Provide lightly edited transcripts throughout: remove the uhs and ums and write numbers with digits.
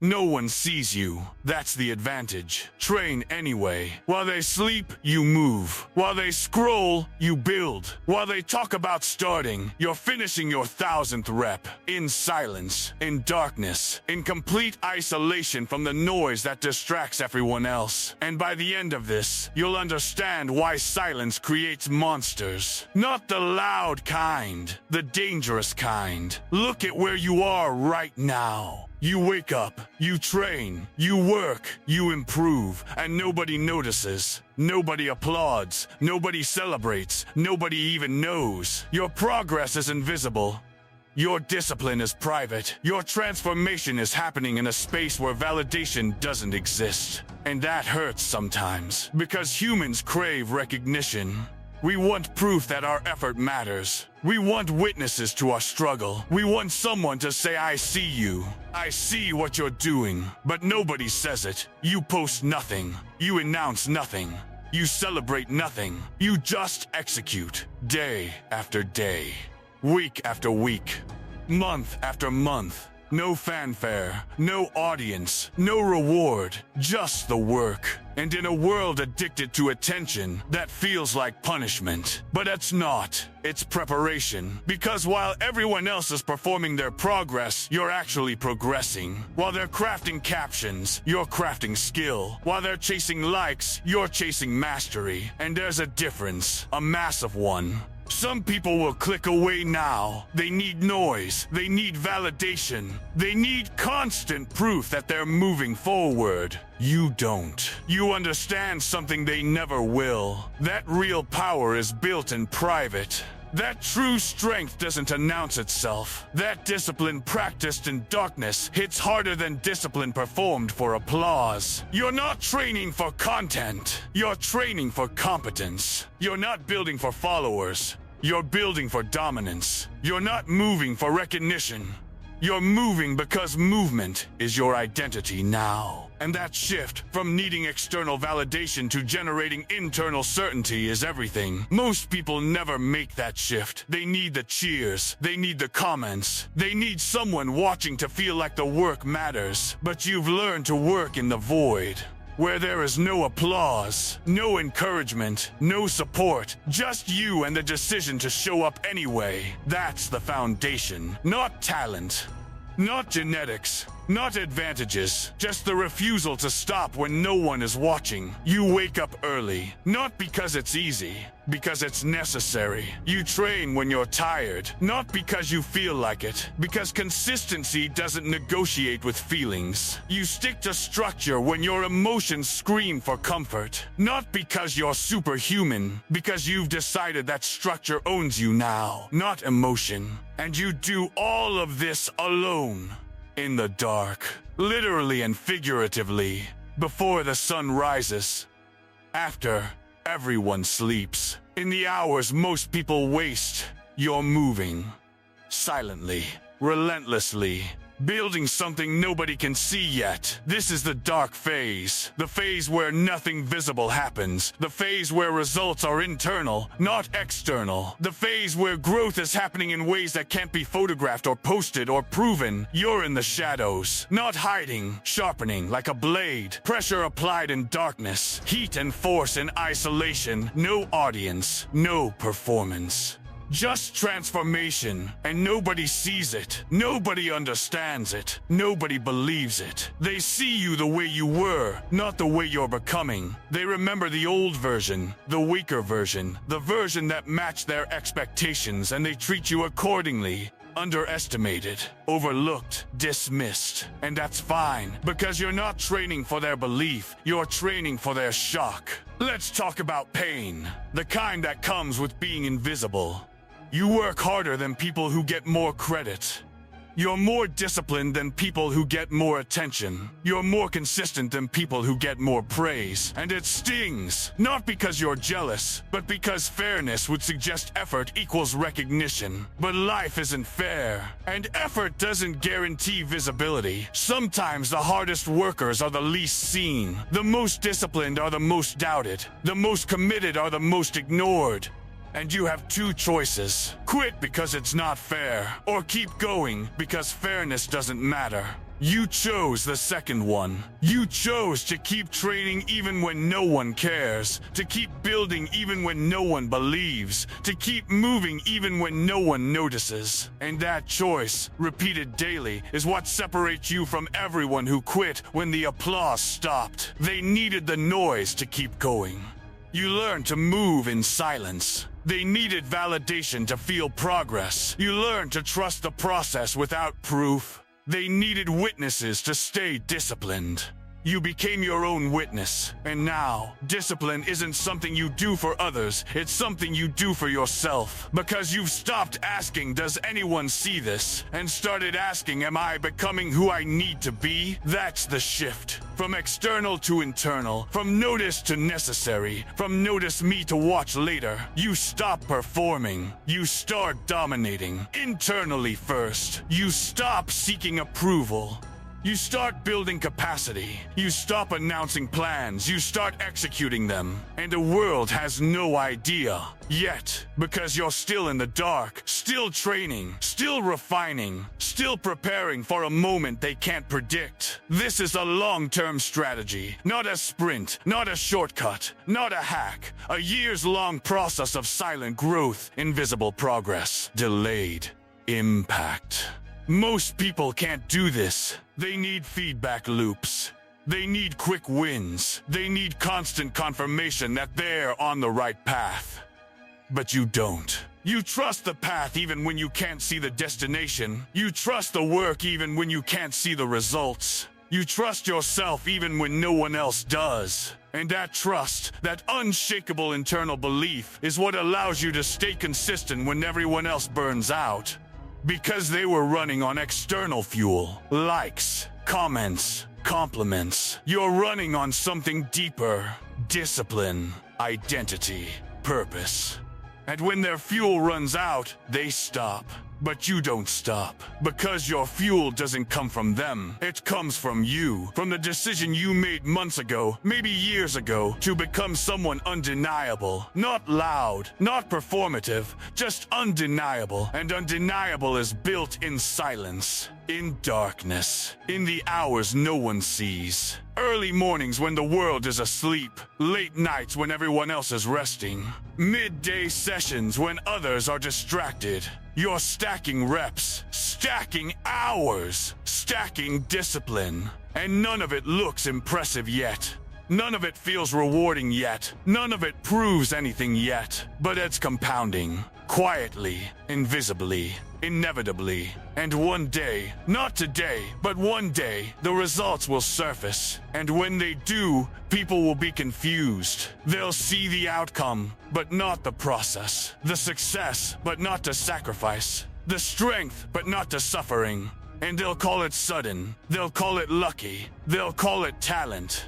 No one sees you. That's the advantage. Train anyway. While they sleep, you move. While they scroll, you build. While they talk about starting, you're finishing your 1000th rep. In silence, in darkness, in complete isolation from the noise that distracts everyone else. And by the end of this, you'll understand why silence creates monsters. Not the loud kind, the dangerous kind. Look at where you are right now. You wake up, you train, you work, you improve, and nobody notices. Nobody applauds, nobody celebrates, nobody even knows. Your progress is invisible. Your discipline is private. Your transformation is happening in a space where validation doesn't exist. And that hurts sometimes, because humans crave recognition. We want proof that our effort matters. We want witnesses to our struggle. We want someone to say, I see you. I see what you're doing. But nobody says it. You post nothing. You announce nothing. You celebrate nothing. You just execute. Day after day. Week after week. Month after month. No fanfare, no audience, no reward, just the work. And in a world addicted to attention, that feels like punishment. But it's not. It's preparation. Because while everyone else is performing their progress, you're actually progressing. While they're crafting captions, you're crafting skill. While they're chasing likes, you're chasing mastery. And there's a difference, a massive one. Some people will click away now. They need noise. They need validation. They need constant proof that they're moving forward. You don't. You understand something they never will. That real power is built in private. That true strength doesn't announce itself. That discipline practiced in darkness hits harder than discipline performed for applause. You're not training for content. You're training for competence. You're not building for followers. You're building for dominance. You're not moving for recognition. You're moving because movement is your identity now. And that shift from needing external validation to generating internal certainty is everything. Most people never make that shift. They need the cheers. They need the comments. They need someone watching to feel like the work matters. But you've learned to work in the void, where there is no applause, no encouragement, no support, just you and the decision to show up anyway. That's the foundation, not talent, not genetics, not advantages, just the refusal to stop when no one is watching. You wake up early, not because it's easy, because it's necessary. You train when you're tired, not because you feel like it, because consistency doesn't negotiate with feelings. You stick to structure when your emotions scream for comfort, not because you're superhuman, because you've decided that structure owns you now, not emotion. And you do all of this alone. In the dark, literally and figuratively, before the sun rises, after everyone sleeps. In the hours most people waste, you're moving, silently, relentlessly, building something nobody can see yet. This is the dark phase, the phase where nothing visible happens, the phase where results are internal, not external, the phase where growth is happening in ways that can't be photographed or posted or proven. You're in the shadows, not hiding, sharpening like a blade, pressure applied in darkness, heat and force in isolation, no audience, no performance. Just transformation, and nobody sees it. Nobody understands it. Nobody believes it. They see you the way you were, not the way you're becoming. They remember the old version, the weaker version, the version that matched their expectations, and they treat you accordingly. Underestimated, overlooked, dismissed. And that's fine, because you're not training for their belief, you're training for their shock. Let's talk about pain, the kind that comes with being invisible. You work harder than people who get more credit. You're more disciplined than people who get more attention. You're more consistent than people who get more praise. And it stings, not because you're jealous, but because fairness would suggest effort equals recognition. But life isn't fair, and effort doesn't guarantee visibility. Sometimes the hardest workers are the least seen. The most disciplined are the most doubted. The most committed are the most ignored. And you have two choices. Quit because it's not fair, or keep going because fairness doesn't matter. You chose the second one. You chose to keep training even when no one cares, to keep building even when no one believes, to keep moving even when no one notices. And that choice, repeated daily, is what separates you from everyone who quit when the applause stopped. They needed the noise to keep going. You learned to move in silence. They needed validation to feel progress. You learned to trust the process without proof. They needed witnesses to stay disciplined. You became your own witness, and now, discipline isn't something you do for others, it's something you do for yourself. Because you've stopped asking, does anyone see this? And started asking, am I becoming who I need to be? That's the shift. From external to internal, from notice to necessary, from notice me to watch later. You stop performing. You start dominating. Internally first. You stop seeking approval. You start building capacity. You stop announcing plans. You start executing them. And the world has no idea yet, because you're still in the dark, still training, still refining, still preparing for a moment they can't predict. This is a long-term strategy, not a sprint, not a shortcut, not a hack. A years-long process of silent growth, invisible progress, delayed impact. Most people can't do this. They need feedback loops. They need quick wins. They need constant confirmation that they're on the right path. But you don't. You trust the path even when you can't see the destination. You trust the work even when you can't see the results. You trust yourself even when no one else does. And that trust, that unshakable internal belief, is what allows you to stay consistent when everyone else burns out. Because they were running on external fuel, likes, comments, compliments. You're running on something deeper, discipline, identity, purpose. And when their fuel runs out, they stop. But you don't stop, because your fuel doesn't come from them. It comes from you, from the decision you made months ago, maybe years ago, to become someone undeniable. Not loud, not performative, just undeniable. And undeniable is built in silence, in darkness, in the hours no one sees. Early mornings when the world is asleep, late nights when everyone else is resting, midday sessions when others are distracted. You're stacking reps, stacking hours, stacking discipline, and none of it looks impressive yet. None of it feels rewarding yet. None of it proves anything yet. But it's compounding, quietly, invisibly, inevitably. And one day, not today, but one day, the results will surface. And when they do, people will be confused. They'll see the outcome, but not the process. The success, but not the sacrifice. The strength, but not the suffering. And they'll call it sudden. They'll call it lucky. They'll call it talent.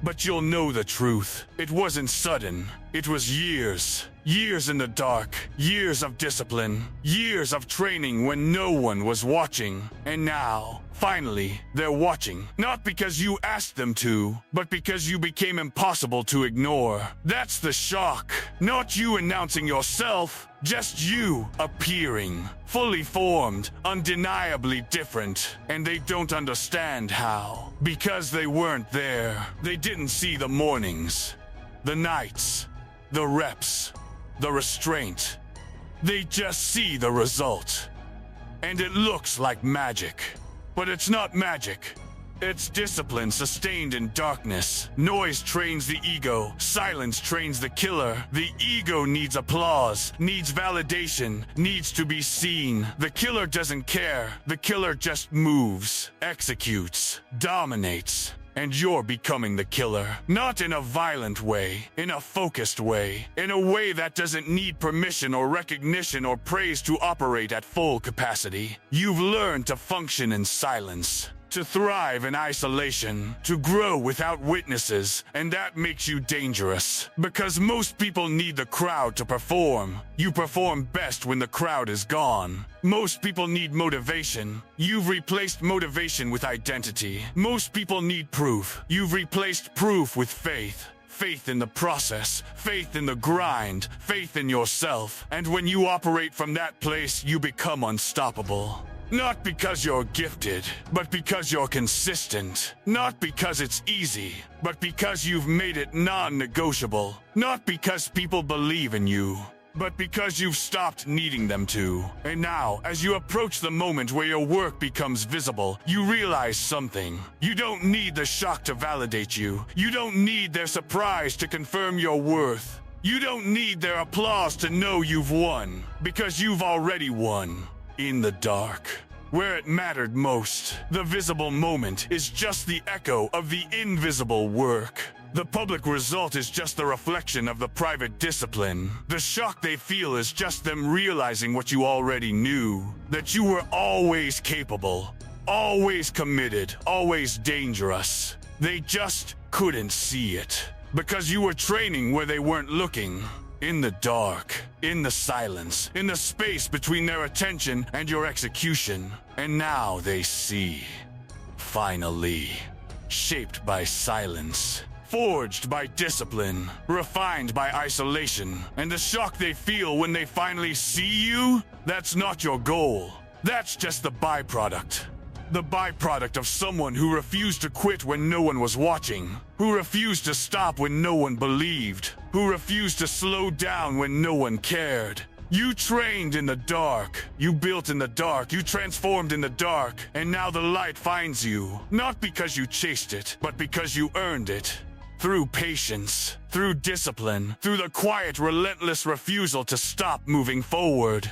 But you'll know the truth. It wasn't sudden. It was years. Years in the dark. Years of discipline. Years of training when no one was watching. And now, finally, they're watching. Not because you asked them to, but because you became impossible to ignore. That's the shock. Not you announcing yourself, just you appearing. Fully formed, undeniably different. And they don't understand how. Because they weren't there. They didn't see the mornings, the nights, the reps, the restraint. They just see the result. And it looks like magic. But it's not magic. It's discipline sustained in darkness. Noise trains the ego. Silence trains the killer. The ego needs applause, needs validation, needs to be seen. The killer doesn't care. The killer just moves, executes, dominates. And you're becoming the killer. Not in a violent way, in a focused way, in a way that doesn't need permission or recognition or praise to operate at full capacity. You've learned to function in silence, to thrive in isolation, to grow without witnesses, and that makes you dangerous. Because most people need the crowd to perform. You perform best when the crowd is gone. Most people need motivation. You've replaced motivation with identity. Most people need proof. You've replaced proof with faith. Faith in the process, faith in the grind, faith in yourself. And when you operate from that place, you become unstoppable. Not because you're gifted, but because you're consistent. Not because it's easy, but because you've made it non-negotiable. Not because people believe in you, but because you've stopped needing them to. And now, as you approach the moment where your work becomes visible, you realize something. You don't need the shock to validate you. You don't need their surprise to confirm your worth. You don't need their applause to know you've won, because you've already won. In the dark, where it mattered most, the visible moment is just the echo of the invisible work. The public result is just the reflection of the private discipline. The shock they feel is just them realizing what you already knew, that you were always capable, always committed, always dangerous. They just couldn't see it, because you were training where they weren't looking. In the dark, in the silence, in the space between their attention and your execution. And now they see. Finally. Shaped by silence. Forged by discipline. Refined by isolation. And the shock they feel when they finally see you? That's not your goal. That's just the byproduct. The byproduct of someone who refused to quit when no one was watching, who refused to stop when no one believed, who refused to slow down when no one cared. You trained in the dark, you built in the dark, you transformed in the dark, and now the light finds you, not because you chased it, but because you earned it. Through patience, through discipline, through the quiet, relentless refusal to stop moving forward.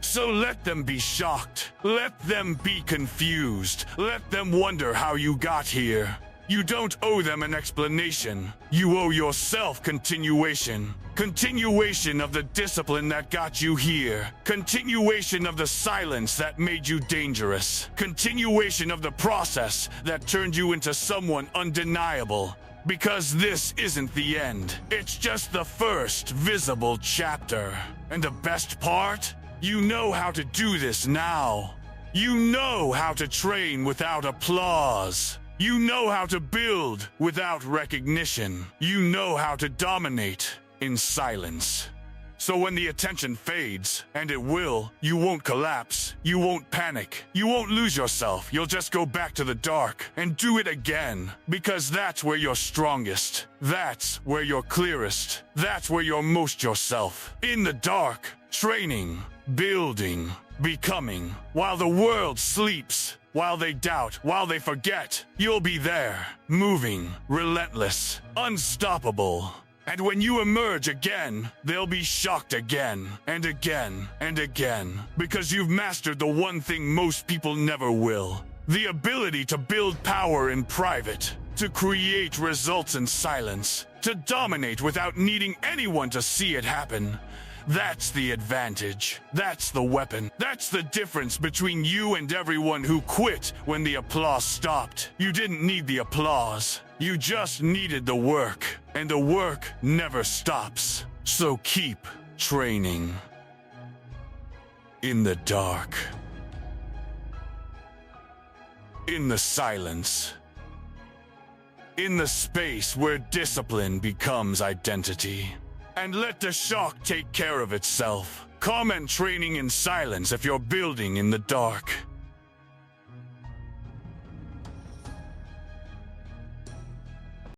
So let them be shocked. Let them be confused. Let them wonder how you got here. You don't owe them an explanation. You owe yourself continuation. Continuation of the discipline that got you here. Continuation of the silence that made you dangerous. Continuation of the process that turned you into someone undeniable. Because this isn't the end. It's just the first visible chapter. And the best part? You know how to do this now. You know how to train without applause. You know how to build without recognition. You know how to dominate in silence. So when the attention fades, and it will, you won't collapse. You won't panic. You won't lose yourself. You'll just go back to the dark and do it again. Because that's where you're strongest. That's where you're clearest. That's where you're most yourself. In the dark, training, building, becoming. While the world sleeps, while they doubt, while they forget, you'll be there, moving, relentless, unstoppable. And when you emerge again, they'll be shocked again, and again, and again. Because you've mastered the one thing most people never will. The ability to build power in private, to create results in silence, to dominate without needing anyone to see it happen. That's the advantage. That's the weapon. That's the difference between you and everyone who quit when the applause stopped. You didn't need the applause. You just needed the work. And the work never stops. So keep training. In the dark. In the silence. In the space where discipline becomes identity. And let the shock take care of itself. Comment training in silence if you're building in the dark.